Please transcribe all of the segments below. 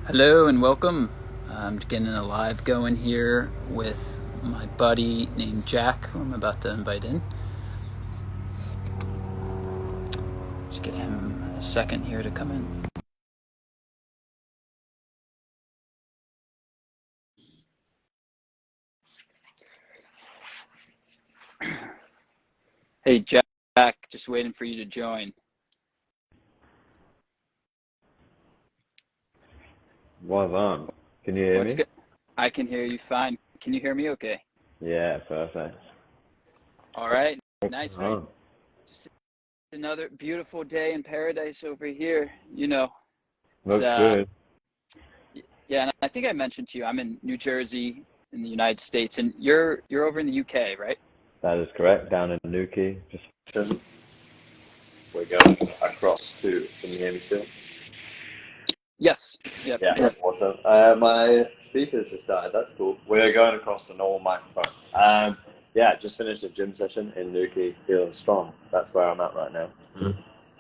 Hello and welcome. I'm getting a live going here with my buddy named Jack, who I'm about to invite in. Let's get him a second here to come in. Hey Jack, just waiting for you to join. Was on. Can you hear What's me? good? I can hear you fine. Can you hear me okay? Yeah, perfect. All right, What's nice, going right? on? Just another beautiful day in paradise over here. It's Looks good. yeah, and I think I mentioned to you I'm in New Jersey in the United States, and you're over in the UK, right? That is correct. Down in Nuki. Just we're going across to. Can you hear me still? Yes. Yep. Yeah. Awesome. My speakers just died. That's cool. We're going across the normal microphone. Yeah, just finished a gym session in Nuki. Feeling strong. That's where I'm at right now.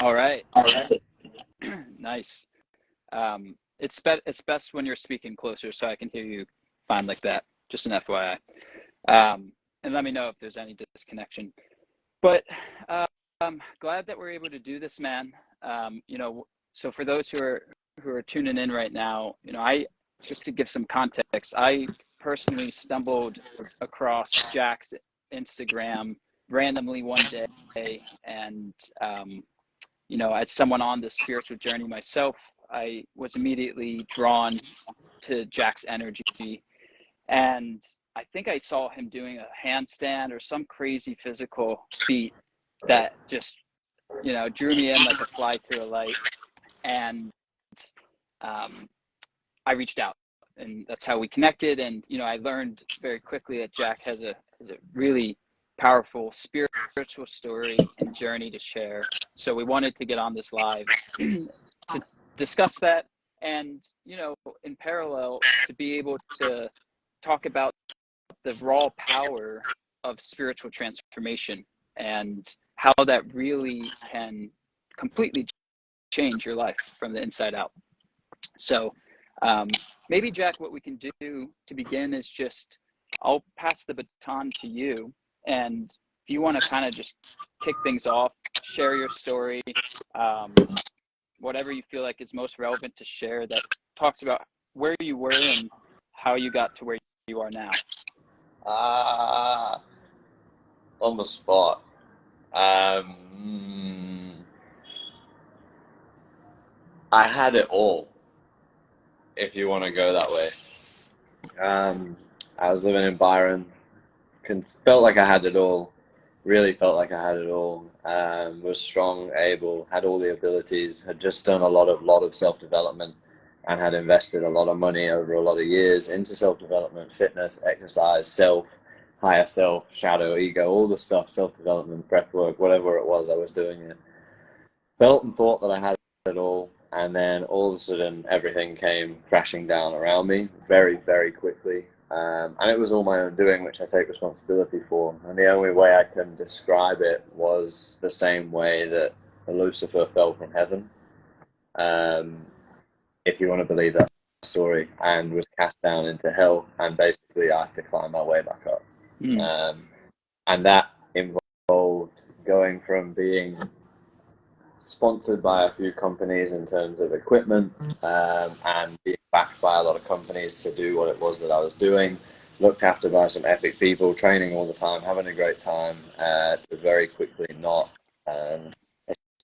All right. Nice. It's best when you're speaking closer so I can hear you fine like that. Just an FYI. And let me know if there's any disconnection. But I'm glad that we're able to do this, man. So for those who are tuning in right now, I just to give some context, I personally stumbled across Jack's Instagram randomly one day, and as someone on this spiritual journey myself, I was immediately drawn to Jack's energy. And I think I saw him doing a handstand or some crazy physical feat that just, drew me in like a fly to a light. And um, I reached out, and that's how we connected. And, I learned very quickly that Jack has a really powerful spiritual story and journey to share. So we wanted to get on this live to discuss that, and in parallel to be able to talk about the raw power of spiritual transformation and how that really can completely change your life from the inside out. So maybe, Jack, what we can do to begin is just I'll pass the baton to you. And if you want to kind of just kick things off, share your story, um, whatever you feel like is most relevant to share that talks about where you were and how you got to where you are now. Ah, on the spot. Um, I had it all, if you want to go that way. I was living in Byron, felt like I had it all, really felt like I had it all. Was strong, able, had all the abilities, had just done a lot of self-development and had invested a lot of money over a lot of years into self-development, fitness, exercise, higher self, shadow, ego, all the stuff, self-development, breath work, whatever it was, I was doing it. Felt and thought that I had it all, and then all of a sudden everything came crashing down around me very, very quickly. And it was all my own doing, which I take responsibility for. And the only way I can describe it was the same way that Lucifer fell from heaven, um, if you want to believe that story, and was cast down into hell. And basically, I had to climb my way back up. Mm. Um, and that involved going from being sponsored by a few companies in terms of equipment, and being backed by a lot of companies to do what it was that I was doing, looked after by some epic people, training all the time, having a great time, to very quickly not. And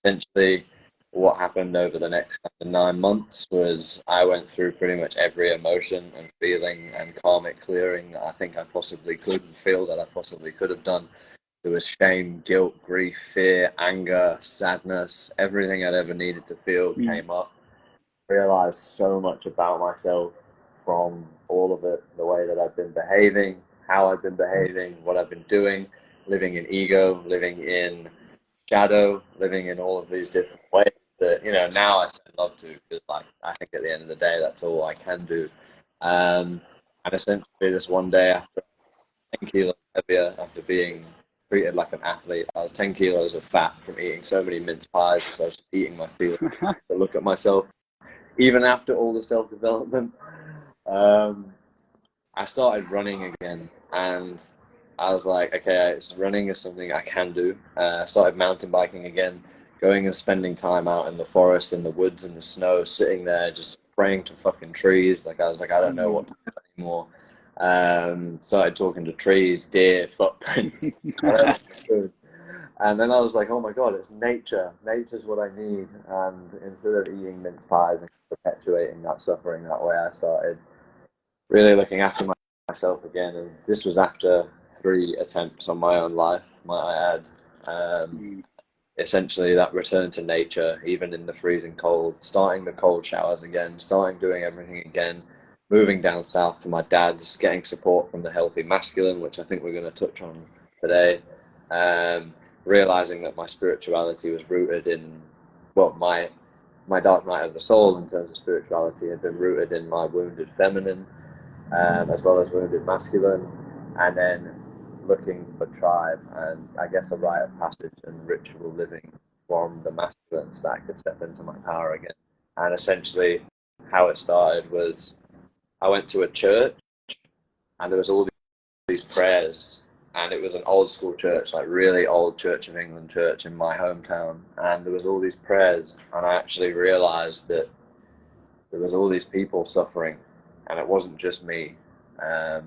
essentially, what happened over the next 9 months was I went through pretty much every emotion and feeling and karmic clearing that I think I possibly could and feel that I possibly could have done. There was shame, guilt, grief, fear, anger, sadness, everything I'd ever needed to feel Mm. came up. Realized so much about myself from all of it, the way that I've been behaving, how I've been behaving, what I've been doing, living in ego, living in shadow, living in all of these different ways that, now I say love to, because like I think at the end of the day that's all I can do. And essentially this one day, after 10 kilos heavier, after being treated like an athlete, I was 10 kilos of fat from eating so many mince pies, because I was just eating my feelings to look at myself. even after all the self-development. I started running again, and I was like, okay, running is something I can do. I started mountain biking again, going and spending time out in the forest, in the woods, in the snow, sitting there just praying to fucking trees. Like I was like, I don't know what to do anymore. Started talking to trees, deer, footprints, whatever I could. And then I was like, oh my God, it's nature. Nature's what I need. And instead of eating mince pies and perpetuating that suffering that way, I started really looking after myself again. And this was after 3 attempts on my own life, might I add. Essentially, that return to nature, even in the freezing cold, starting the cold showers again, starting doing everything again, moving down south to my dad's, getting support from the Healthy Masculine, which I think we're going to touch on today. Realizing that my spirituality was rooted in, well, my dark night of the soul in terms of spirituality had been rooted in my wounded feminine, as well as wounded masculine, and then looking for tribe and I guess a rite of passage and ritual living from the masculine so that I could step into my power again. And essentially how it started was I went to a church and there was all these prayers, and it was an old school church, like really old Church of England church in my hometown, and there was all these prayers, and I actually realized that there was all these people suffering and it wasn't just me.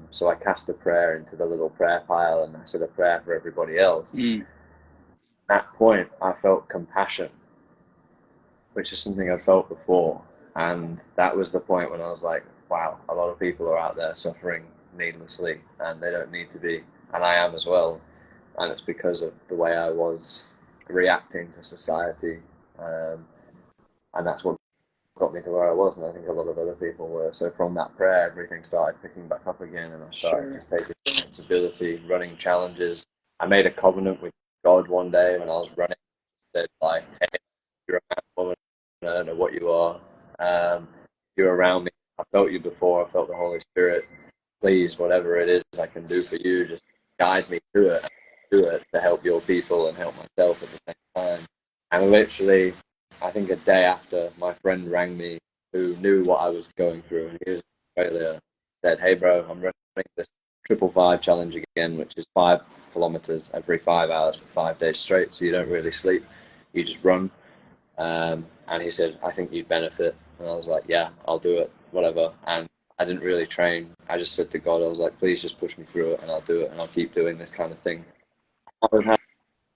So I cast a prayer into the little prayer pile and I said a prayer for everybody else. At that point I felt compassion, which is something I'd felt before, and that was the point when I was like, wow, a lot of people are out there suffering needlessly and they don't need to be, and I am as well, and it's because of the way I was reacting to society, and that's what got me to where I was, and I think a lot of other people were. So from that prayer, everything started picking back up again, and I started just taking responsibility, running challenges. I made a covenant with God one day when I was running. I said, like, hey, you're a man, woman, I don't know what you are. You're around me. I felt you before. I felt the Holy Spirit. Please, whatever it is I can do for you, just guide me through it. Do it to help your people and help myself at the same time. And literally, I think a day after, my friend rang me who knew what I was going through, and he was in Australia, said, hey bro, I'm running this 555 challenge again, which is 5 kilometers every 5 hours for 5 days straight, so you don't really sleep, you just run. And he said, I think you'd benefit. And I was like, yeah, I'll do it, whatever. And I didn't really train. I just said to God, I was like, please just push me through it and I'll do it and I'll keep doing this kind of thing. That was how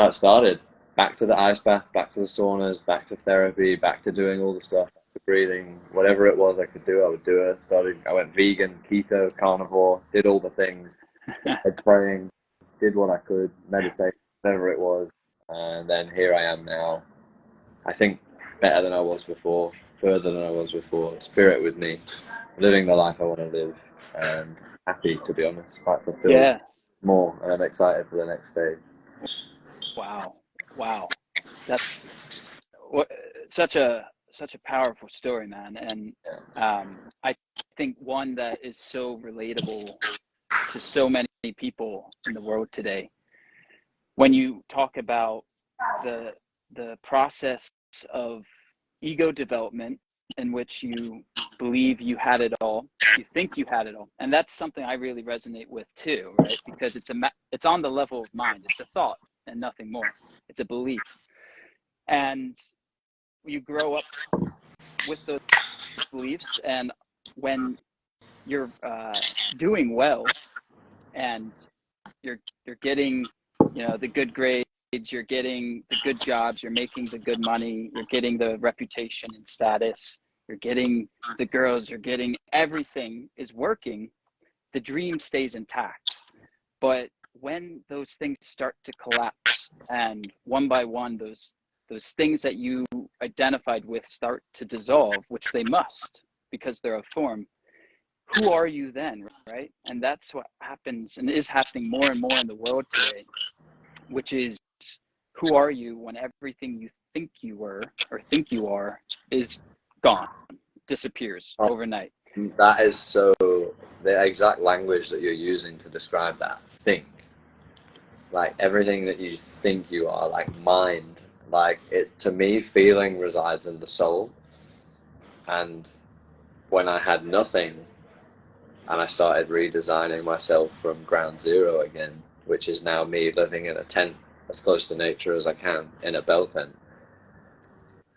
it started. Back to the ice bath, back to the saunas, back to therapy, back to doing all the stuff, back to breathing, whatever it was I could do, I would do it. I went vegan, keto, carnivore, did all the things, started praying, did what I could, meditate, whatever it was, and then here I am now. I think better than I was before, further than I was before, spirit with me, living the life I want to live, and happy, to be honest, quite fulfilled, more, and I'm excited for the next stage. Wow, that's such a powerful story, man. And I think one that is so relatable to so many people in the world today. When you talk about the process of ego development, in which you believe you had it all, you think you had it all, and that's something I really resonate with too, right? Because it's on the level of mind. It's a thought and nothing more. It's a belief, and you grow up with those beliefs, and when you're doing well and you're getting, the good grades, you're getting the good jobs, you're making the good money, you're getting the reputation and status, you're getting the girls, you're getting everything is working, the dream stays intact. But when those things start to collapse and one by one those things that you identified with start to dissolve, which they must because they're a form, who are you then, right? And that's what happens and is happening more and more in the world today, which is, who are you when everything you think you were or think you are is gone, disappears overnight? That is so the exact language that you're using to describe that. Think. Like everything that you think you are, like mind. Like it, to me, feeling resides in the soul. And when I had nothing, and I started redesigning myself from ground zero again, which is now me living in a tent as close to nature as I can in a bell tent.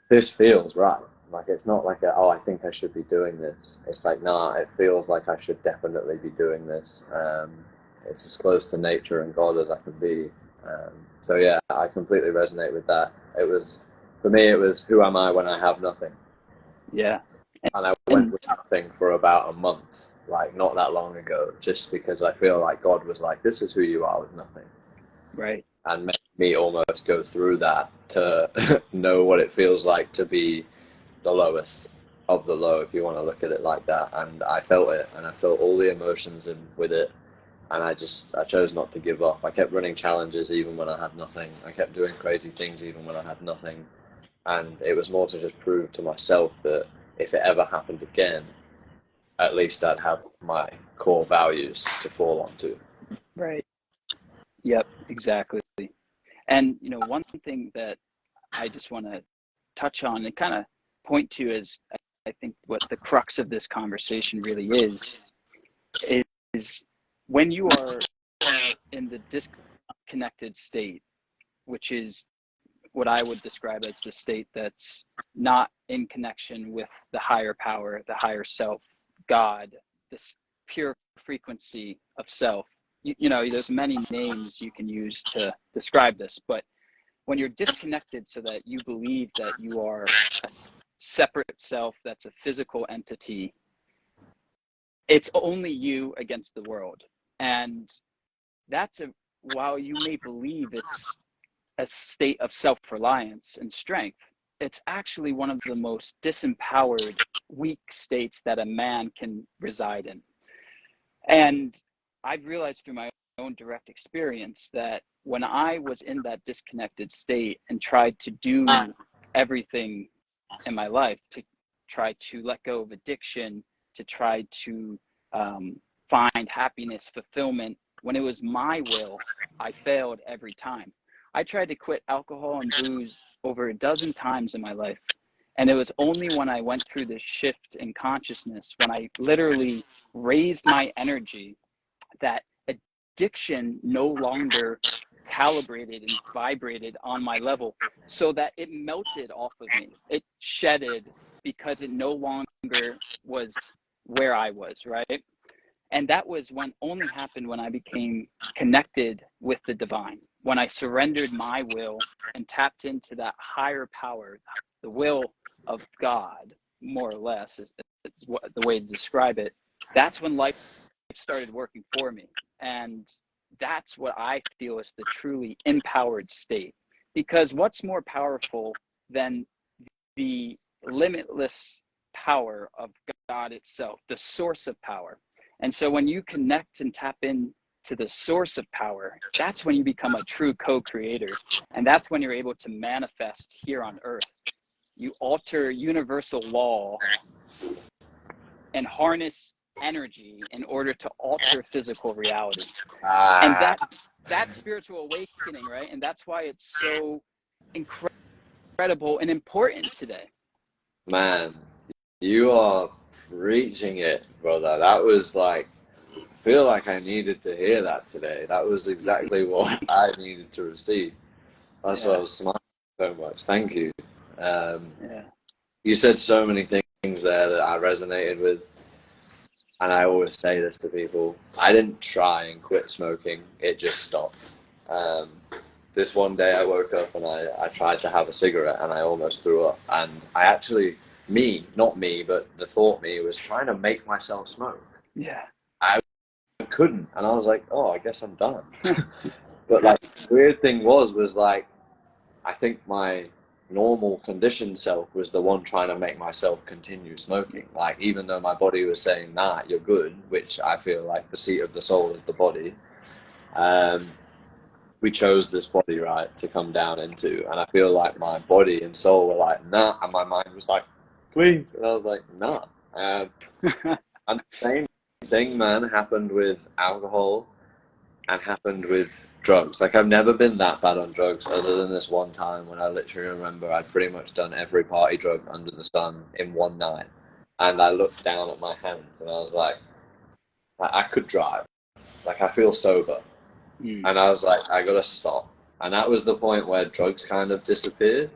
This feels right. Like, it's not like oh, I think I should be doing this. It's like, nah, it feels like I should definitely be doing this. It's as close to nature and God as I can be. So yeah, I completely resonate with that. It was, for me, it was, who am I when I have nothing? Yeah. And I went with nothing for about a month, like not that long ago, just because I feel like God was like, this is who you are with nothing. Right. And made me almost go through that to know what it feels like to be the lowest of the low, if you want to look at it like that. And I felt it, and I felt all the emotions in with it. And I chose not to give up. I kept running challenges even when I had nothing. I kept doing crazy things even when I had nothing. And it was more to just prove to myself that if it ever happened again, at least I'd have my core values to fall onto. Right. Yep, exactly. And, one thing that I just want to touch on and kind of point to is, I think what the crux of this conversation really is when you are in the disconnected state, which is what I would describe as the state that's not in connection with the higher power, the higher self, God, this pure frequency of self. There's many names you can use to describe this, but when you're disconnected so that you believe that you are a separate self that's a physical entity, it's only you against the world. And while you may believe it's a state of self-reliance and strength, it's actually one of the most disempowered, weak states that a man can reside in. And I've realized through my own direct experience that when I was in that disconnected state and tried to do everything in my life to try to let go of addiction, to try to find happiness, fulfillment, when it was my will, I failed every time. I tried to quit alcohol and booze over a dozen times in my life. And it was only when I went through this shift in consciousness, when I literally raised my energy, that addiction no longer calibrated and vibrated on my level, so that it melted off of me. It shedded because it no longer was where I was, right? And that was only happened when I became connected with the divine, when I surrendered my will and tapped into that higher power, the will of God, more or less, is the way to describe it. That's when life started working for me. And that's what I feel is the truly empowered state. Because what's more powerful than the limitless power of God itself, the source of power? And so when you connect and tap in to the source of power, that's when you become a true co-creator. And that's when you're able to manifest here on earth. You alter universal law and harness energy in order to alter physical reality. And that's spiritual awakening, right? And that's why it's so incredible and important today. Man, you are preaching it, brother. That was like, I feel like I needed to hear that today. That was exactly what I needed to receive. That's why I was smiling so much. Thank you. You said so many things there that I resonated with. And I always say this to people. I didn't try and quit smoking. It just stopped. This one day I woke up and I tried to have a cigarette and I almost threw up. And I actually, not me, but the thought me was trying to make myself smoke. Yeah. I couldn't. And I was like, oh, I guess I'm done. But like, the weird thing was like, I think my normal conditioned self was the one trying to make myself continue smoking. Like, even though my body was saying, nah, you're good, which I feel like the seat of the soul is the body. We chose this body, right, to come down into. And I feel like my body and soul were like, nah. And my mind was like, please. And I was like, nah. And the same thing, man, happened with alcohol and happened with drugs. Like, I've never been that bad on drugs other than this one time when I literally remember I'd pretty much done every party drug under the sun in one night. and I looked down at my hands and I was like, I could drive. Like, I feel sober. And I was like, I gotta stop. And that was the point where drugs kind of disappeared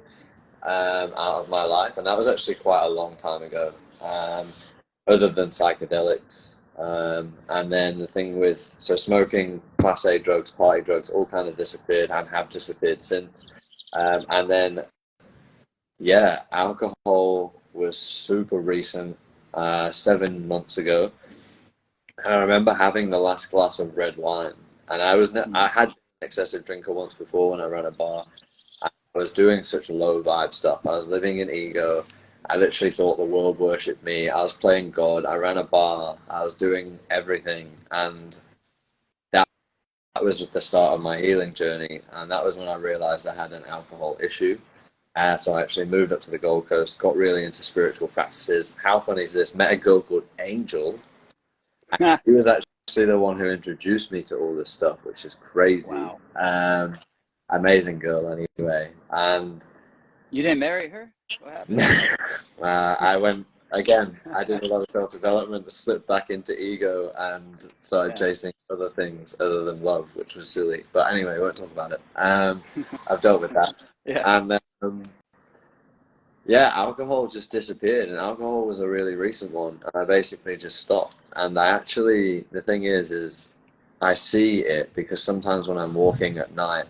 out of my life. And that was actually quite a long time ago, other than psychedelics. And then the thing with, so smoking, class A drugs, party drugs, all kind of disappeared and have disappeared since. And then, yeah, alcohol was super recent, 7 months ago. And I remember having the last glass of red wine, and I had been an excessive drinker once before when I ran a bar. I was doing such low vibe stuff. I was living in ego. I literally thought the world worshipped me. I was playing God. I ran a bar. I was doing everything, and that was the start of my healing journey. And that was when I realized I had an alcohol issue. So I actually moved up to the Gold Coast, got really into spiritual practices. How funny is this? Met a girl called Angel. He was actually the one who introduced me to all this stuff, which is crazy. Wow. Amazing girl, anyway. And You didn't marry her? What happened? I went again. I did a lot of self-development, slipped back into ego, and started chasing other things other than love, which was silly. But anyway, we won't talk about it. I've dealt with that. And yeah, alcohol just disappeared, and alcohol was a really recent one. And I basically just stopped. And I actually, the thing is I see it because sometimes when I'm walking at night,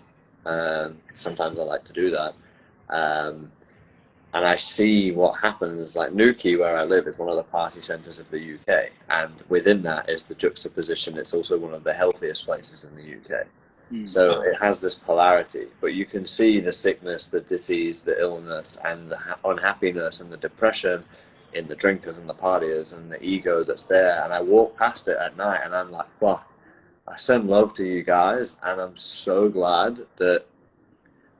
sometimes I like to do that, and I see what happens. Like Newquay, where I live, is one of the party centres of the UK, and within that is the juxtaposition. It's also one of the healthiest places in the UK. So it has this polarity, but you can see the sickness, the disease, the illness, and the unhappiness and the depression in the drinkers and the partiers and the ego that's there. And I walk past it at night and I'm like, fuck, I send love to you guys. And I'm so glad that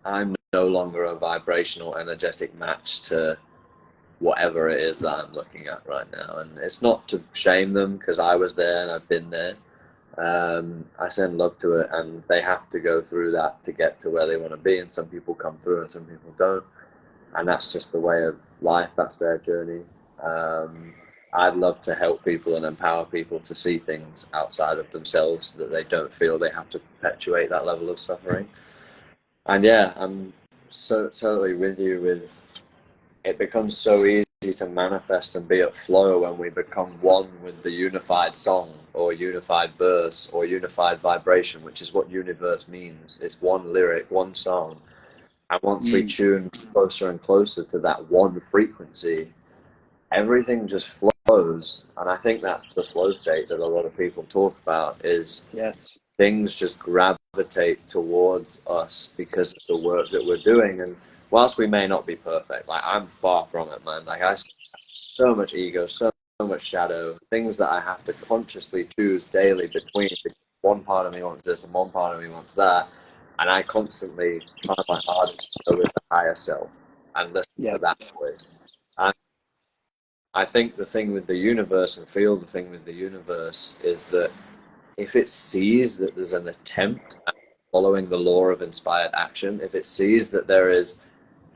I'm no longer a vibrational, energetic match to whatever it is that I'm looking at right now. And it's not to shame them, because I was there and I've been there. I send love to it, and they have to go through that to get to where they want to be, and some people come through and some people don't, and that's just the way of life. That's their journey. I'd love to help people and empower people to see things outside of themselves so that they don't feel they have to perpetuate that level of suffering. And yeah, I'm so totally with you with it. Becomes so easy to manifest and be at flow when we become one with the unified song or unified verse or unified vibration, which is what universe means. It's one lyric, one song. And once we tune closer and closer to that one frequency, everything just flows. And I think that's the flow state that a lot of people talk about, is things just gravitate towards us because of the work that we're doing. And whilst we may not be perfect, like I'm far from it, man. Like I so much ego, so much shadow, things that I have to consciously choose daily between. One part of me wants this and one part of me wants that. And I constantly try my hardest to go with the higher self and listen to that voice. And I think the thing with the universe, and feel the thing with the universe, is that if it sees that there's an attempt at following the law of inspired action, if it sees that there is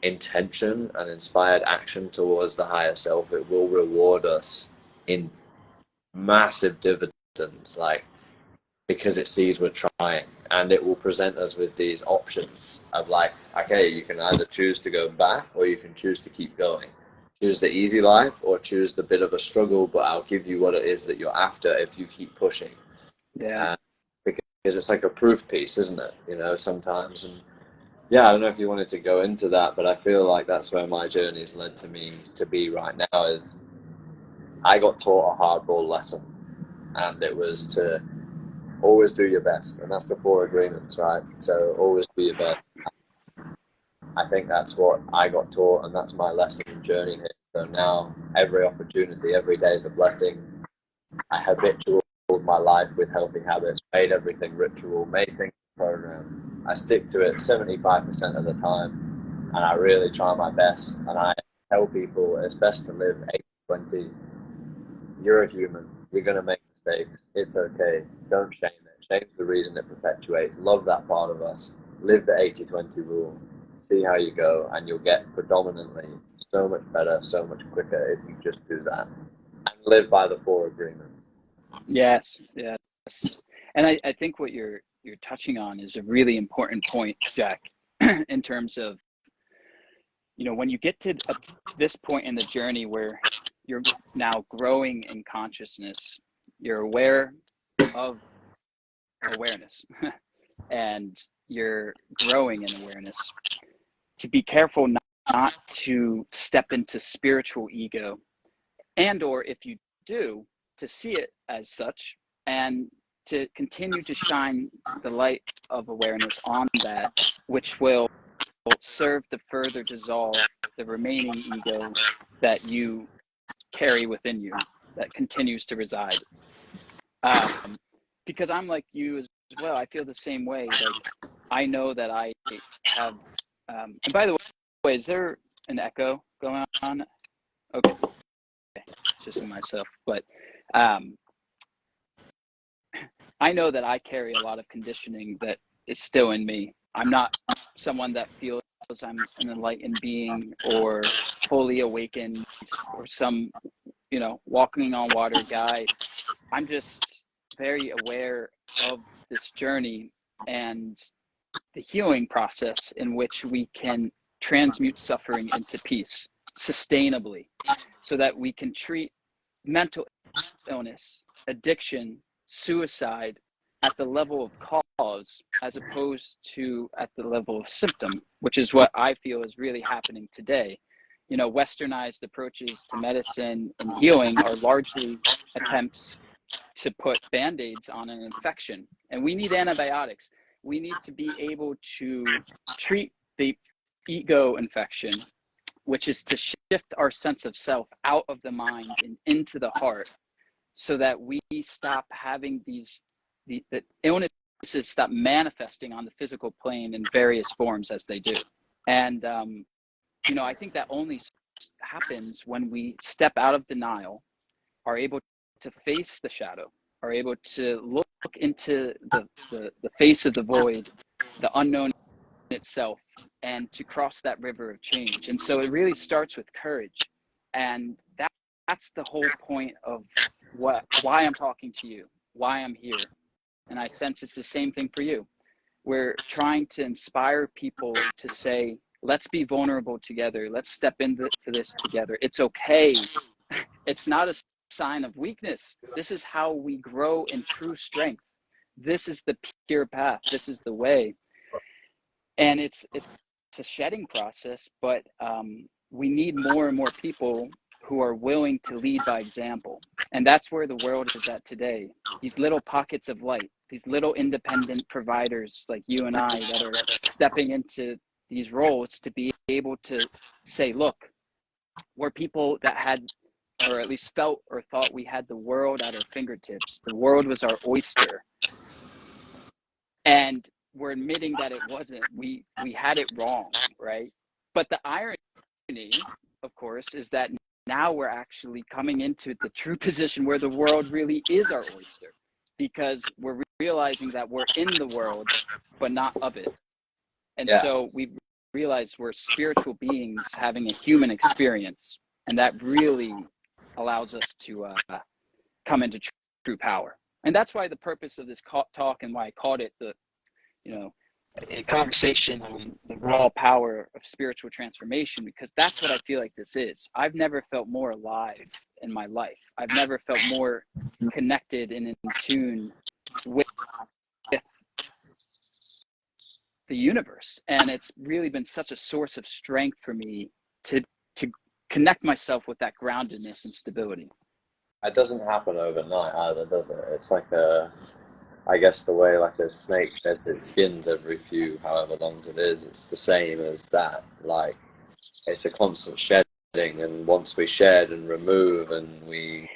intention and inspired action towards the higher self, it will reward us in massive dividends, like, because it sees we're trying, and it will present us with these options of like, okay, you can either choose to go back or you can choose to keep going. Choose the easy life or choose the bit of a struggle, but I'll give you what it is that you're after if you keep pushing. Because it's like a proof piece, isn't it? You know, sometimes. And yeah, I don't know if you wanted to go into that, but I feel like that's where my journey has led to me to be right now. Is I got taught a hardball lesson, and it was to always do your best, and that's the 4 agreements, right? So always do your best. I think that's what I got taught, and that's my lesson and journey here. So now every opportunity, every day is a blessing. I habitual my life with healthy habits, made everything ritual, made things a program. I stick to it 75% of the time, and I really try my best. And I tell people it's best to live 80-20. You're a human. You're going to make mistakes. It's okay. Don't shame it. Shame's the reason it perpetuates. Love that part of us. Live the 80-20 rule. See how you go, and you'll get predominantly so much better, so much quicker if you just do that. live by the four agreement. Yes, yes. And I think what you're touching on is a really important point, Jack, in terms of, when you get to this point in the journey where you're now growing in consciousness, you're aware of awareness and you're growing in awareness, to be careful not to step into spiritual ego, and or if you do, to see it as such and to continue to shine the light of awareness on that, which will serve to further dissolve the remaining ego that you carry within you, that continues to reside. Because I'm like you as well. I feel the same way. Like, I know that I have, and by the way, is there an echo going on? Okay, it's just in myself. But I know that I carry a lot of conditioning that is still in me. I'm not someone that feels I'm an enlightened being or fully awakened or some, walking on water guy. I'm just very aware of this journey and the healing process in which we can transmute suffering into peace sustainably, so that we can treat mental illness, addiction, suicide at the level of cause as opposed to at the level of symptom, which is what I feel is really happening today. Westernized approaches to medicine and healing are largely attempts to put band-aids on an infection, and we need antibiotics. We need to be able to treat the ego infection, which is to shift our sense of self out of the mind and into the heart, so that we stop having the illnesses stop manifesting on the physical plane in various forms as they do. And I think that only happens when we step out of denial, are able to face the shadow, are able to look into the face of the void, the unknown itself, and to cross that river of change. And so it really starts with courage. And that's the whole point of why I'm talking to you, why I'm here. And I sense it's the same thing for you. We're trying to inspire people to say, let's be vulnerable together. Let's step into this together. It's okay. It's not a sign of weakness. This is how we grow in true strength. This is the pure path. This is the way. And it's a shedding process, but we need more and more people who are willing to lead by example. And that's where the world is at today. These little pockets of light, these little independent providers like you and I that are stepping into these roles to be able to say, look, we're people that had, or at least felt or thought we had the world at our fingertips. The world was our oyster. And we're admitting that it wasn't. We had it wrong, right? But the irony, of course, is that now we're actually coming into the true position where the world really is our oyster, because we're realizing that we're in the world, but not of it. And so we realize we're spiritual beings having a human experience, and that really allows us to come into true power. And that's why the purpose of this talk, and why I called it a conversation on the raw power of spiritual transformation, because that's what I feel like this is. I've never felt more alive in my life. I've never felt more connected and in tune with the universe. And it's really been such a source of strength for me to connect myself with that groundedness and stability. It doesn't happen overnight either, does it? It's like I guess the way like a snake sheds its skins every few, however long it is, it's the same as that. Like, it's a constant shedding, and once we shed and remove and we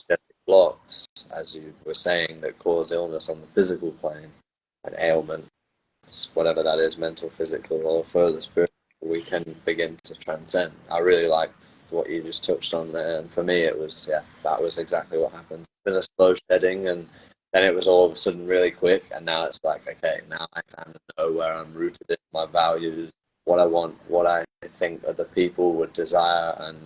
get blocks, as you were saying, that cause illness on the physical plane, an ailment, whatever that is, mental, physical, or further spiritual, we can begin to transcend. I really liked what you just touched on there, and for me it was, that was exactly what happened. It's been a slow shedding, and then it was all of a sudden really quick, and now it's like, okay, now I kind of know where I'm rooted in, my values, what I want, what I think other people would desire, and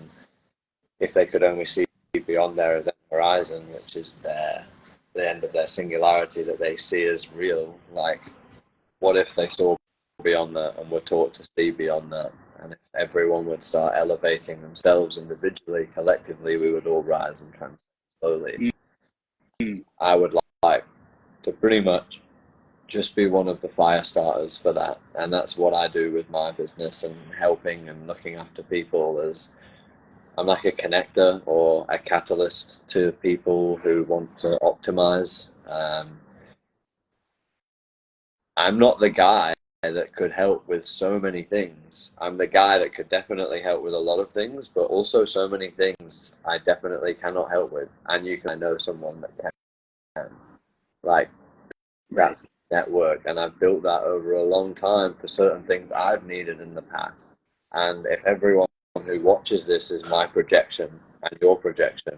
if they could only see beyond their event horizon, which is the end of their singularity that they see as real. Like, what if they saw beyond that and were taught to see beyond that? And if everyone would start elevating themselves individually, collectively, we would all rise and transcend slowly. I would like to pretty much just be one of the fire starters for that. And that's what I do with my business and helping and looking after people. As I'm like a connector or a catalyst to people who want to optimize. I'm not the guy that could help with so many things. I'm the guy that could definitely help with a lot of things, but also so many things I definitely cannot help with. And I know someone that can. Like, that's network, and I've built that over a long time for certain things I've needed in the past. And if everyone who watches this is my projection and your projection,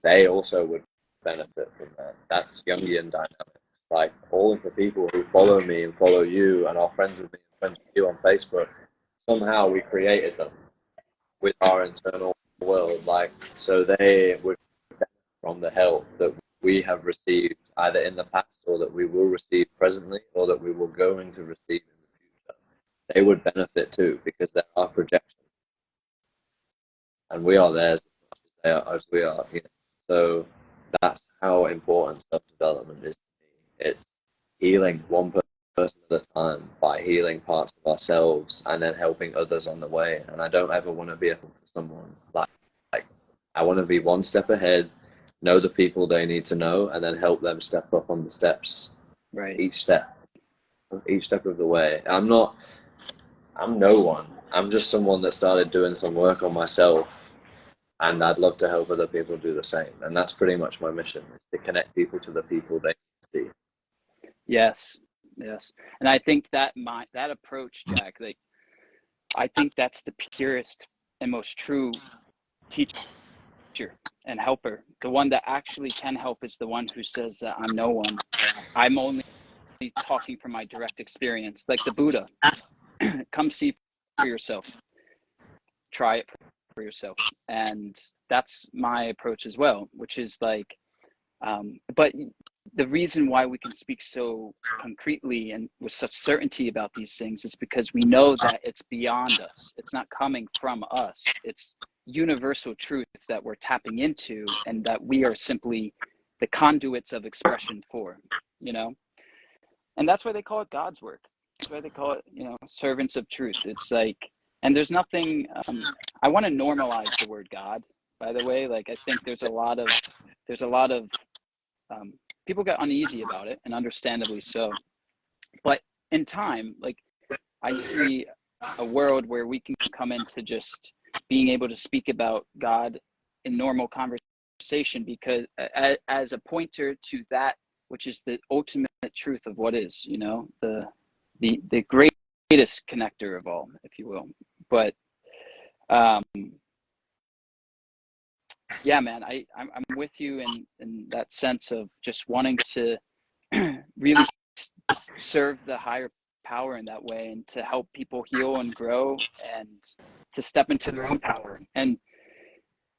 they also would benefit from that. That's Jungian dynamics. Like, all of the people who follow me and follow you and are friends with me and friends with you on Facebook, somehow we created them with our internal world. Like, so they would benefit from the help that we have received either in the past or that we will receive presently or that we will going to receive in the future. They would benefit too, because they're our projection and we are theirs as we are. You know? So that's how important self-development is to me. It's healing one person at a time by healing parts of ourselves and then helping others on the way. And I don't ever want to be able to someone like I want to be one step ahead, know the people they need to know, and then help them step up on the steps. Right. Each step of the way. I'm no one. I'm just someone that started doing some work on myself, and I'd love to help other people do the same. And that's pretty much my mission, is to connect people to the people they see. Yes. And I think that approach, Jack, like, I think that's the purest and most true teacher and helper. The one that actually can help is the one who says that I'm no one. I'm only talking from my direct experience. Like the Buddha, come see for yourself. Try it for yourself. And that's my approach as well, which is like, but the reason why we can speak so concretely and with such certainty about these things is because we know that it's beyond us. It's not coming from us. It's universal truth that we're tapping into, and that we are simply the conduits of expression for, you know? And that's why they call it God's work. That's why they call it, servants of truth. It's like, and there's nothing, I want to normalize the word God, by the way. Like, I think there's a lot of people get uneasy about it, and understandably so. But in time, like, I see a world where we can come into just being able to speak about God in normal conversation, because as a pointer to that which is the ultimate truth of what is, the greatest connector of all, if you will. But yeah, man, I'm with you in that sense of just wanting to really serve the higher power in that way, and to help people heal and grow and to step into their own power. And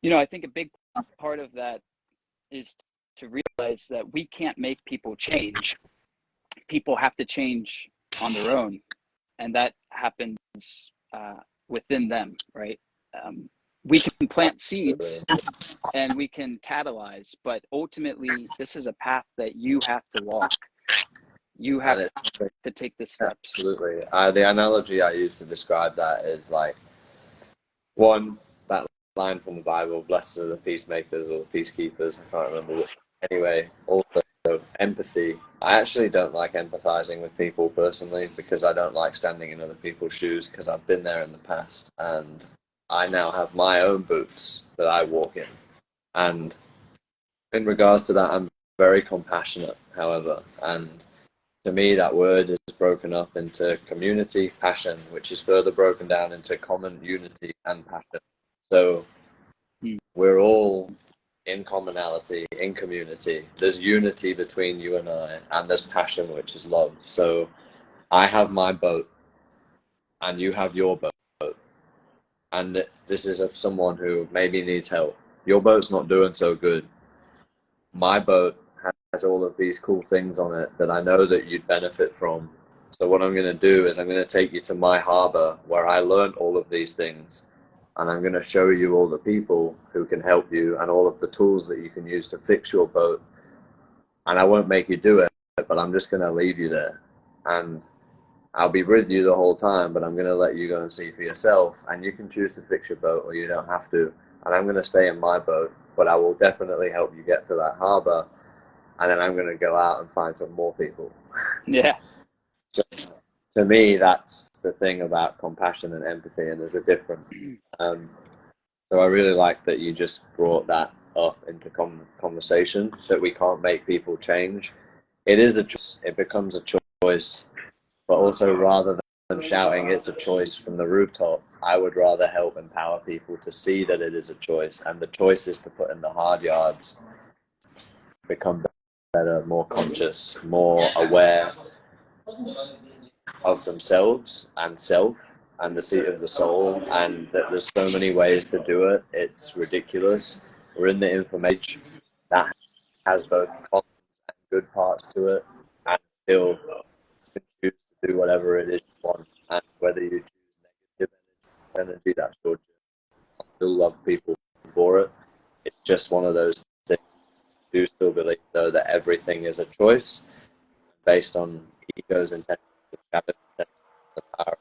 I think a big part of that is to realize that we can't make people change. People have to change on their own, and that happens within them, right? We can plant seeds and we can catalyze, but ultimately this is a path that you have to walk. You have to take the steps. Absolutely. The analogy I use to describe that is like, that line from the Bible, blessed are the peacemakers or the peacekeepers, I can't remember which. Anyway, also empathy. I actually don't like empathizing with people personally, because I don't like standing in other people's shoes, because I've been there in the past, and I now have my own boots that I walk in. And in regards to that, I'm very compassionate, however, and to me that word is broken up into community, passion, which is further broken down into common unity and passion. So we're all in commonality, in community. There's unity between you and I, and there's passion, which is love. So I have my boat and you have your boat, and this is of someone who maybe needs help. your boat's not doing so good. My boat has all of these cool things on it that I know that you'd benefit from. So what I'm going to do is I'm going to take you to my harbor where I learned all of these things, and I'm going to show you all the people who can help you and all of the tools that you can use to fix your boat. And I won't make you do it, but I'm just going to leave you there. And I'll be with you the whole time, but I'm going to let you go and see for yourself, and you can choose to fix your boat or you don't have to. And I'm going to stay in my boat, but I will definitely help you get to that harbor, and then I'm going to go out and find some more people. Yeah. So to me, that's the thing about compassion and empathy, and there's a difference. So I really like that you just brought that up into conversation, that we can't make people change. It is a choice. It becomes a choice, but also rather than shouting it's a choice from the rooftop, I would rather help empower people to see that it is a choice, and the choice is to put in the hard yards, become better, more conscious, more aware of themselves and self and the seat of the soul, and that there's so many ways to do it. It's ridiculous. We're in the information that has both cons and good parts to it, and still you can choose to do whatever it is you want, and whether you choose negative energy, that's your journey. I still love people for it. It's just one of those things. I do still believe though that everything is a choice based on ego's intentions, the power of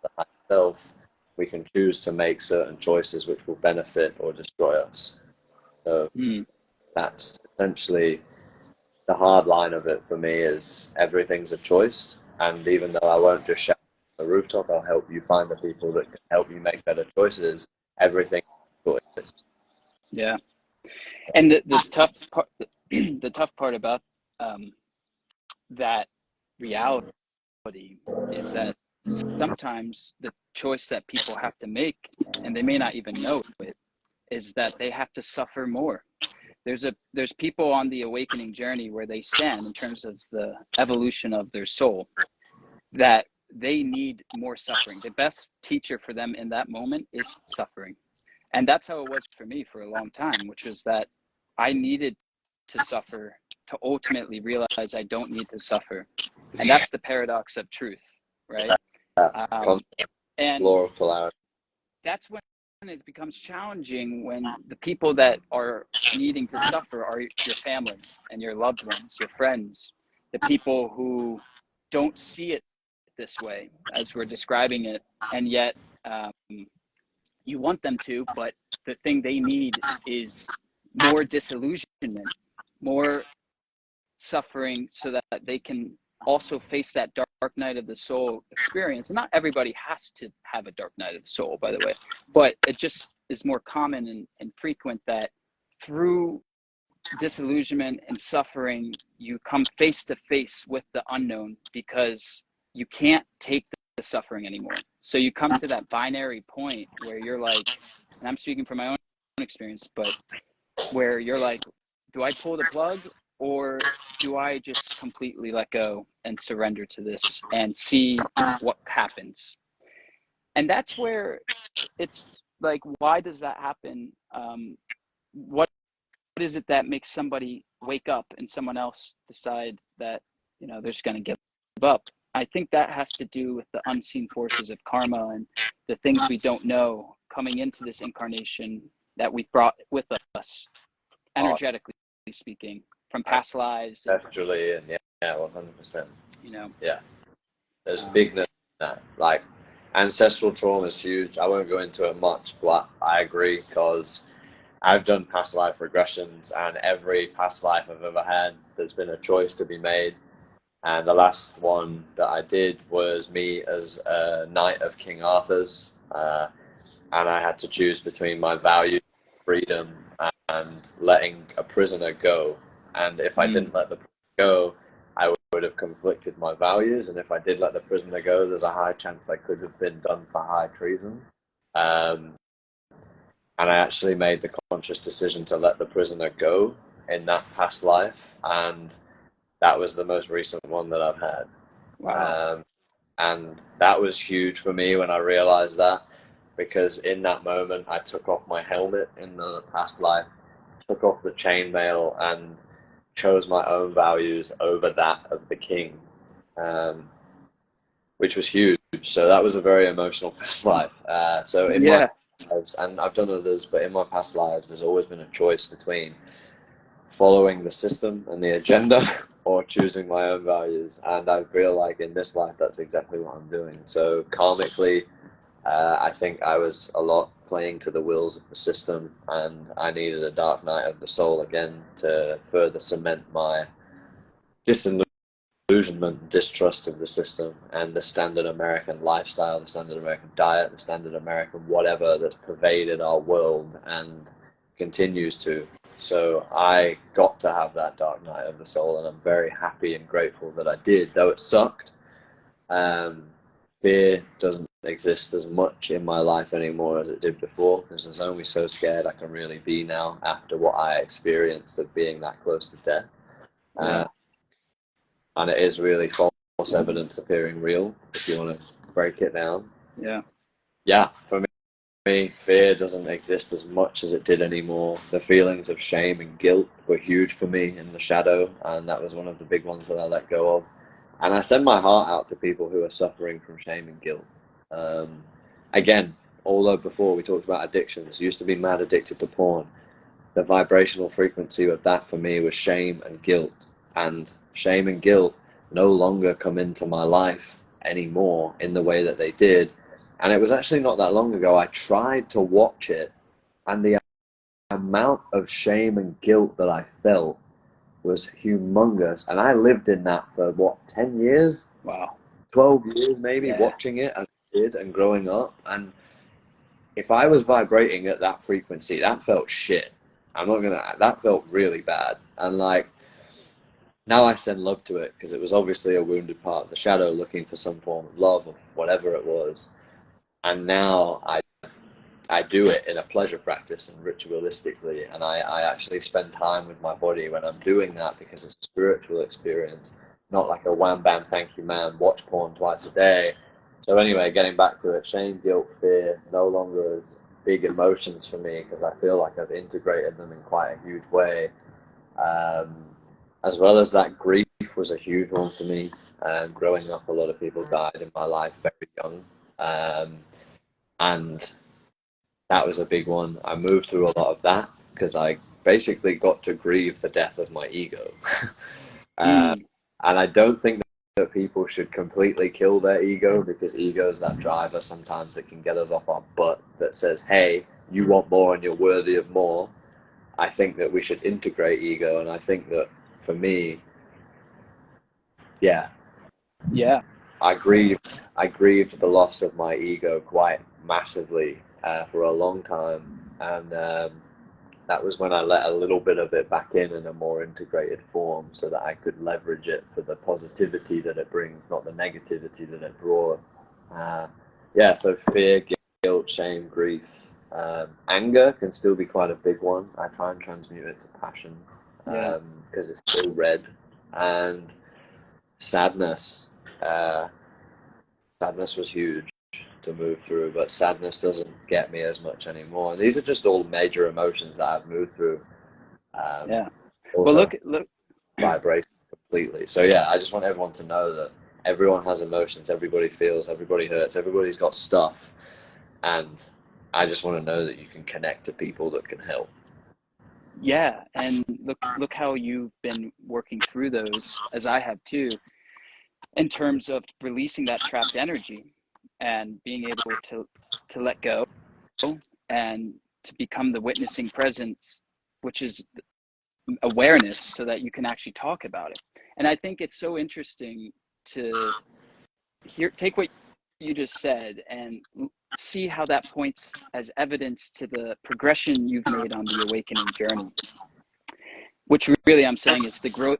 the higher self. We can choose to make certain choices which will benefit or destroy us. So that's essentially the hard line of it for me, is everything's a choice. And even though I won't just shout on the rooftop, I'll help you find the people that can help you make better choices. Everything is a choice. Yeah. And the tough part, the tough part about that reality is that sometimes the choice that people have to make, and they may not even know it, is that they have to suffer more. There's people on the awakening journey where they stand in terms of the evolution of their soul, that they need more suffering. The best teacher for them in that moment is suffering. And that's how it was for me for a long time, which was that I needed to suffer to ultimately realize I don't need to suffer. And that's the paradox of truth, right? And Law of polarity. that's when it becomes challenging, when the people that are needing to suffer are your family and your loved ones, your friends, the people who don't see it this way as we're describing it, and yet you want them to, but the thing they need is more disillusionment, more suffering, so that they can also face that dark night of the soul experience. And not everybody has to have a dark night of the soul, by the way, but it just is more common and frequent that through disillusionment and suffering, you come face to face with the unknown, because you can't take the suffering anymore. So you come to that binary point where you're like, and I'm speaking from my own experience, but where you're like, do I pull the plug, or do I just completely let go and surrender to this and see what happens? And that's where it's like, why does that happen? What is it that makes somebody wake up and someone else decide that, they're just going to give up? I think that has to do with the unseen forces of karma and the things we don't know coming into this incarnation that we brought with us, energetically speaking, from past lives. Ancestrally, and yeah, 100%. Yeah. There's bigness in that. Like, ancestral trauma is huge. I won't go into it much, but I agree, because I've done past life regressions, and every past life I've ever had, there's been a choice to be made. And the last one that I did was me as a knight of King Arthur's, and I had to choose between my value, freedom, and letting a prisoner go. And if I didn't let the prisoner go, I would have conflicted my values. And if I did let the prisoner go, there's a high chance I could have been done for high treason. And I actually made the conscious decision to let the prisoner go in that past life. And that was the most recent one that I've had. Wow. And that was huge for me when I realized that, because in that moment I took off my helmet in the past life, took off the chainmail, and chose my own values over that of the king, um, which was huge. So that was a very emotional past life. So in my Yeah. lives, and I've done others, but in my past lives, there's always been a choice between following the system and the agenda or choosing my own values. And I feel like in this life, that's exactly what I'm doing. So karmically, I think I was a lot playing to the wills of the system, and I needed a dark night of the soul again to further cement my disillusionment, distrust of the system and the standard American lifestyle, the standard American diet, the standard American whatever that's pervaded our world and continues to. So I got to have that dark night of the soul, and I'm very happy and grateful that I did, though it sucked. Um, Fear doesn't exist as much in my life anymore as it did before, because there's only so scared I can really be now after what I experienced of being that close to death. Yeah. Uh, and it is really false evidence appearing real, if you want to break it down. Yeah. Yeah, for me, fear doesn't exist as much as it did anymore. The feelings of shame and guilt were huge for me in the shadow, and that was one of the big ones that I let go of. And I send my heart out to people who are suffering from shame and guilt. Um, Again, although before we talked about addictions, used to be mad addicted to porn. The vibrational frequency of that for me was shame and guilt. And shame and guilt no longer come into my life anymore in the way that they did. And it was actually not that long ago I tried to watch it, and the amount of shame and guilt that I felt was humongous. And I lived in that for what, 10 years? Wow. 12 years maybe, Yeah. watching it as a kid and growing up. And if I was vibrating at that frequency, that felt shit. I'm not gonna, that felt really bad. And like, now I send love to it because it was obviously a wounded part of the shadow looking for some form of love of whatever it was. And now I do it in a pleasure practice and ritualistically, and I actually spend time with my body when I'm doing that because it's a spiritual experience, not like a wham bam thank you man, watch porn twice a day. So anyway, getting back to it, shame, guilt, fear, no longer as big emotions for me because I feel like I've integrated them in quite a huge way. Um, as well as that, grief was a huge one for me. Growing up, a lot of people died in my life very young. And that was a big one. I moved through a lot of that because I basically got to grieve the death of my ego. uh, Mm. and I don't think that people should completely kill their ego, because ego is that driver sometimes that can get us off our butt that says, hey, you want more and you're worthy of more. I think that we should integrate ego. And I think that for me, yeah, Yeah. I grieved the loss of my ego quite massively for a long time. And that was when I let a little bit of it back in a more integrated form so that I could leverage it for the positivity that it brings, not the negativity that it brought. Uh, yeah, so fear, guilt, shame, grief. Anger can still be quite a big one. I try and transmute it to passion Yeah. because it's still red. And sadness. Uh, Sadness was huge to move through, but sadness doesn't get me as much anymore. And these are just all major emotions that I've moved through. Um, Yeah. Well, Also look. vibration completely. So yeah, I just want everyone to know that everyone has emotions, everybody feels, everybody hurts, everybody's got stuff, and I just want to know that you can connect to people that can help. Yeah, and look how you've been working through those, as I have too, in terms of releasing that trapped energy and being able to let go and to become the witnessing presence, which is awareness, so that you can actually talk about it. And I think it's so interesting to take what you just said and see how that points as evidence to the progression you've made on the awakening journey, which really I'm saying is the growth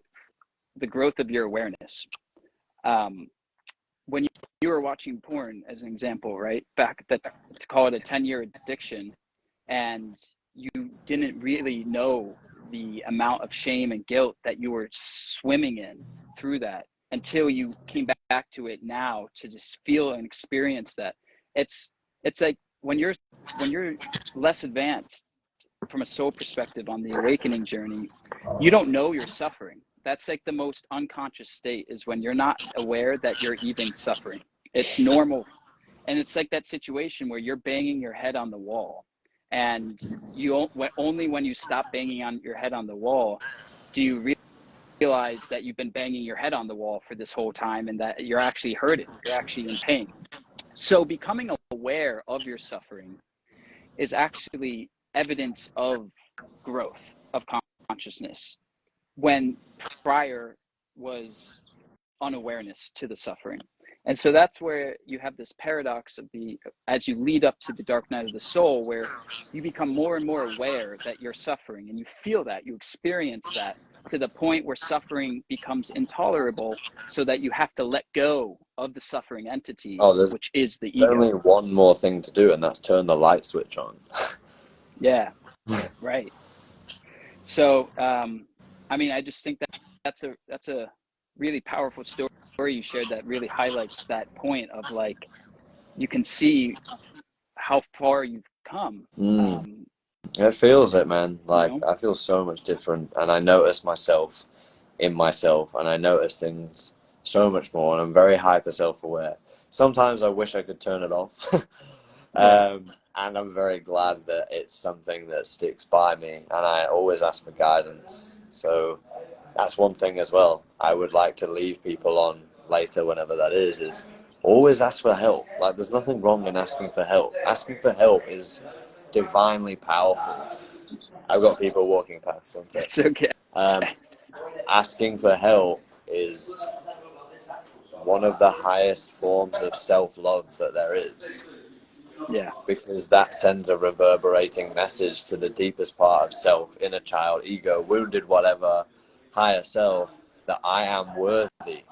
of your awareness. Um, when you were watching porn, as an example, right back, that to call it a 10-year addiction, and you didn't really know the amount of shame and guilt that you were swimming in through that until you came back to it now to just feel and experience that. It's like when you're less advanced from a soul perspective on the awakening journey, you don't know you're suffering. That's like the most unconscious state, is when you're not aware that you're even suffering. It's normal. And it's like that situation where you're banging your head on the wall, and only when you stop banging on your head on the wall do you realize that you've been banging your head on the wall for this whole time, and that you're actually hurting, you're actually in pain. So becoming aware of your suffering is actually evidence of growth of consciousness, when prior was unawareness to the suffering. And so that's where you have this paradox of as you lead up to the dark night of the soul, where you become more and more aware that you're suffering, and you feel that, you experience that, to the point where suffering becomes intolerable, so that you have to let go of the suffering entity, which is the ego. There's only one more thing to do, and that's turn the light switch on. Yeah, right. So, I mean, I just think that that's a really powerful story you shared, that really highlights that point of, like, you can see how far you've come. It feels it, man. Like, You know? I feel so much different, and I notice myself in myself, and I notice things so much more, and I'm very hyper self-aware. Sometimes I wish I could turn it off. And I'm very glad that it's something that sticks by me, and I always ask for guidance. So that's one thing as well I would like to leave people on later, whenever that is always ask for help. Like, there's nothing wrong in asking for help. Asking for help is divinely powerful. I've got people walking past. One sec. It's okay. Asking for help is one of the highest forms of self-love that there is. Yeah. Because that sends a reverberating message to the deepest part of self, inner child, ego, wounded, whatever, higher self, that I am worthy.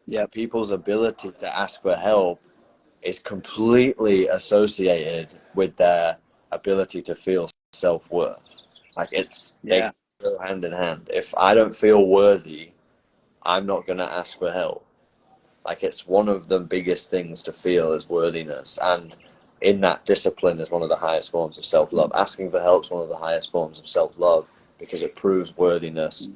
Yeah. People's ability to ask for help is completely associated with their ability to feel self-worth. Like, they go hand in hand. If I don't feel worthy, I'm not going to ask for help. Like, it's one of the biggest things to feel is worthiness. And in that, discipline is one of the highest forms of self-love. Asking for help is one of the highest forms of self-love, because it proves worthiness.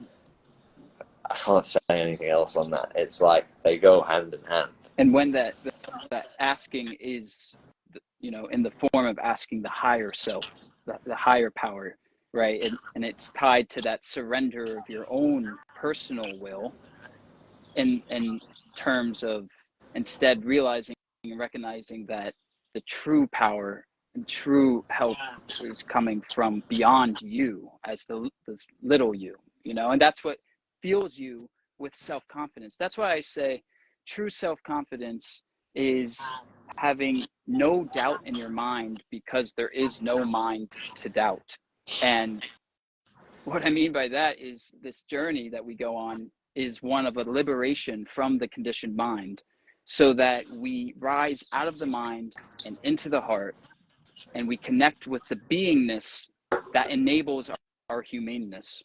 I can't say anything else on that. It's like they go hand in hand. And when that asking is, in the form of asking the higher self, the higher power, right? And it's tied to that surrender of your own personal will, in terms of instead realizing and recognizing that the true power and true help is coming from beyond you, as the little you, and that's what fuels you with self-confidence. That's why I say true self-confidence is having no doubt in your mind, because there is no mind to doubt. And what I mean by that is, this journey that we go on is one of a liberation from the conditioned mind, so that we rise out of the mind and into the heart, and we connect with the beingness that enables our humaneness.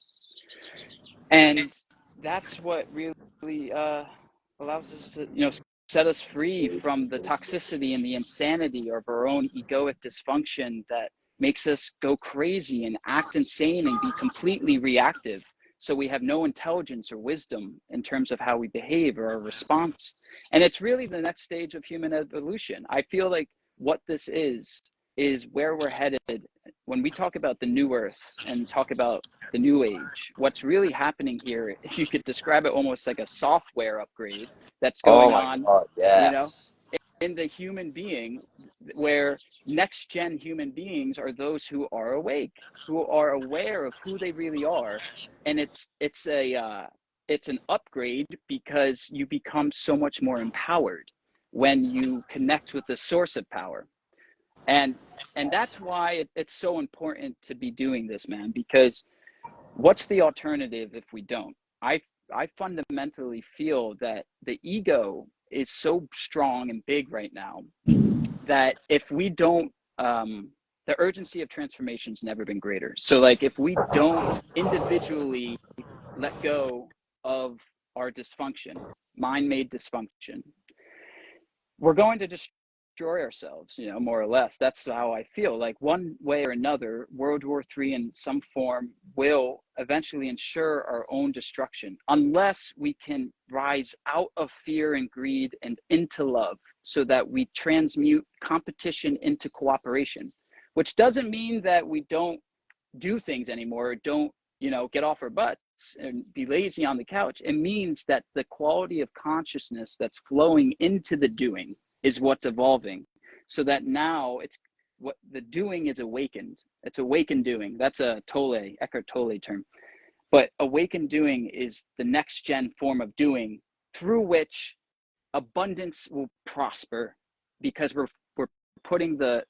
And that's what really allows us to, set us free from the toxicity and the insanity of our own egoic dysfunction that makes us go crazy and act insane and be completely reactive. So we have no intelligence or wisdom in terms of how we behave or our response. And it's really the next stage of human evolution. I feel like what this is where we're headed. When we talk about the new earth and talk about the new age, what's really happening here, you could describe it almost like a software upgrade that's going on, God, yes. In the human being, where next gen human beings are those who are awake, who are aware of who they really are. And it's an upgrade, because you become so much more empowered when you connect with the source of power. And that's why it's so important to be doing this, man, because what's the alternative if we don't? I fundamentally feel that the ego is so strong and big right now, that if we don't, the urgency of transformation's never been greater. So, like, if we don't individually let go of our dysfunction, mind-made dysfunction, we're going to destroy destroy ourselves, you know, more or less. That's how I feel. Like one way or another, World War III in some form will eventually ensure our own destruction, unless we can rise out of fear and greed and into love, so that we transmute competition into cooperation, which doesn't mean that we don't do things anymore, don't, you know, get off our butts and be lazy on the couch. It means that the quality of consciousness that's flowing into the doing is what's evolving, so that now it's what the doing is awakened. It's awakened doing. That's a Eckhart Tolle term. But awakened doing is the next gen form of doing, through which abundance will prosper, because we're putting the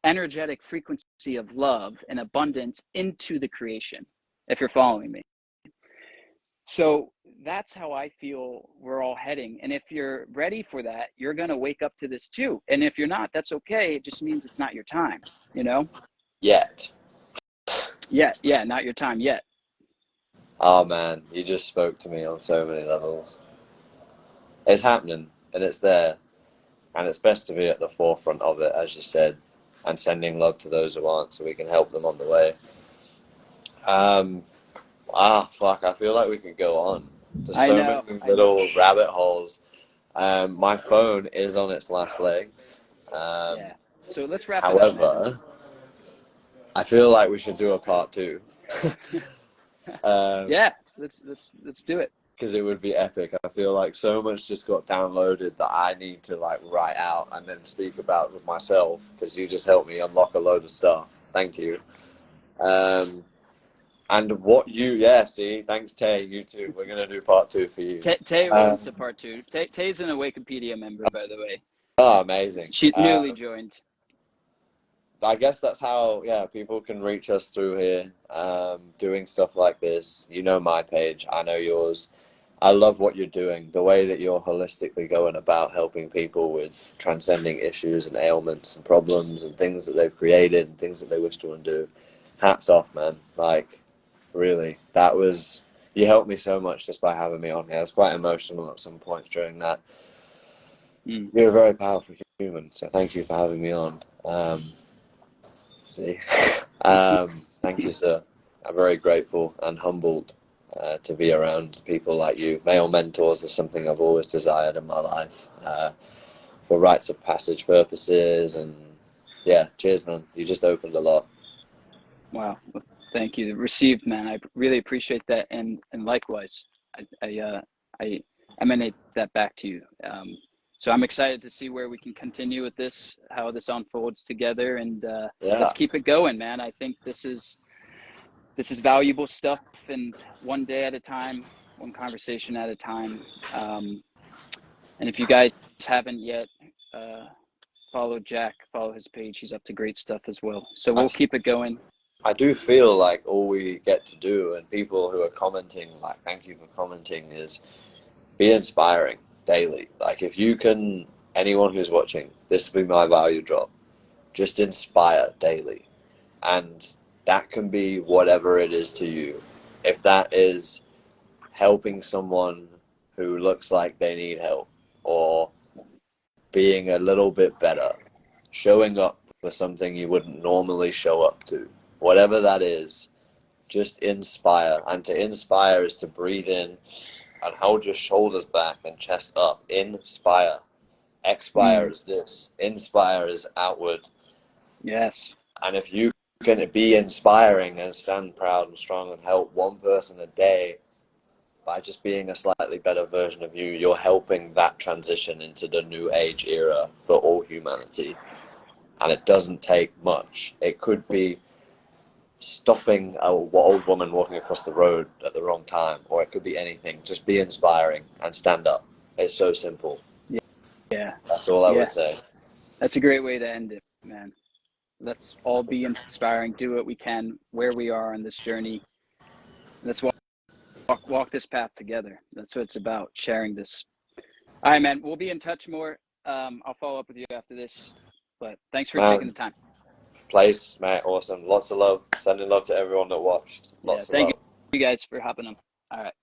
energetic frequency of love and abundance into the creation, if you're following me. So that's how I feel we're all heading. And if you're ready for that, you're going to wake up to this too. And if you're not, that's okay. It just means it's not your time, you know? Yet. Yeah, not your time yet. Oh man, you just spoke to me on so many levels. It's happening and it's there. And it's best to be at the forefront of it, as you said, and sending love to those who aren't, so we can help them on the way. Fuck, I feel like we could go on. There's so many little rabbit holes. My phone is on its last legs. Yeah. So let's wrap it up, man. However, I feel like we should do a part 2. Yeah, let's do it. Because it would be epic. I feel like so much just got downloaded that I need to like write out and then speak about with myself, because you just helped me unlock a load of stuff. Thank you. And what you, thanks Tay, you too. We're going to do part 2 for you. Tay wants a part 2. Tay's an Wikipedia member, by the way. Oh, amazing. She newly joined. I guess that's how, people can reach us through here, doing stuff like this. You know my page, I know yours. I love what you're doing, the way that you're holistically going about helping people with transcending issues and ailments and problems and things that they've created and things that they wish to undo. Hats off, man. Like, really, you helped me so much just by having me on here. I was quite emotional at some points during that. You're a very powerful human, so thank you for having me on. Thank you, sir. I'm very grateful and humbled to be around people like you. Male mentors is something I've always desired in my life, for rites of passage purposes. And cheers, man. You just opened a lot. Wow. Well, thank you. Received, man. I really appreciate that, and likewise, I emanate that back to you. So I'm excited to see where we can continue with this, how this unfolds together, and let's keep it going, man. I think this is valuable stuff, and one day at a time, one conversation at a time. And if you guys haven't yet, follow Jack, follow his page. He's up to great stuff as well. So we'll keep it going. I do feel like all we get to do, and people who are commenting, like, thank you for commenting, is be inspiring daily. Like, if you can, anyone who's watching, this will be my value drop. Just inspire daily. And that can be whatever it is to you. If that is helping someone who looks like they need help, or being a little bit better, showing up for something you wouldn't normally show up to, whatever that is, just inspire. And to inspire is to breathe in and hold your shoulders back and chest up. Inspire. Expire is this. Inspire is outward. Yes. And if you can be inspiring and stand proud and strong and help one person a day by just being a slightly better version of you, you're helping that transition into the new age era for all humanity. And it doesn't take much. It could be stopping an old woman walking across the road at the wrong time, or it could be anything. Just be inspiring and stand up. It's so simple. Yeah. That's all I would say. That's a great way to end it, man. Let's all be inspiring, do what we can where we are on this journey. Let's walk this path together. That's what it's about, sharing this. All right, man. We'll be in touch more. I'll follow up with you after this. But thanks for taking the time. Place, mate. Awesome. Lots of love. Sending love to everyone that watched. Lots of love. Thank you guys for hopping on. All right.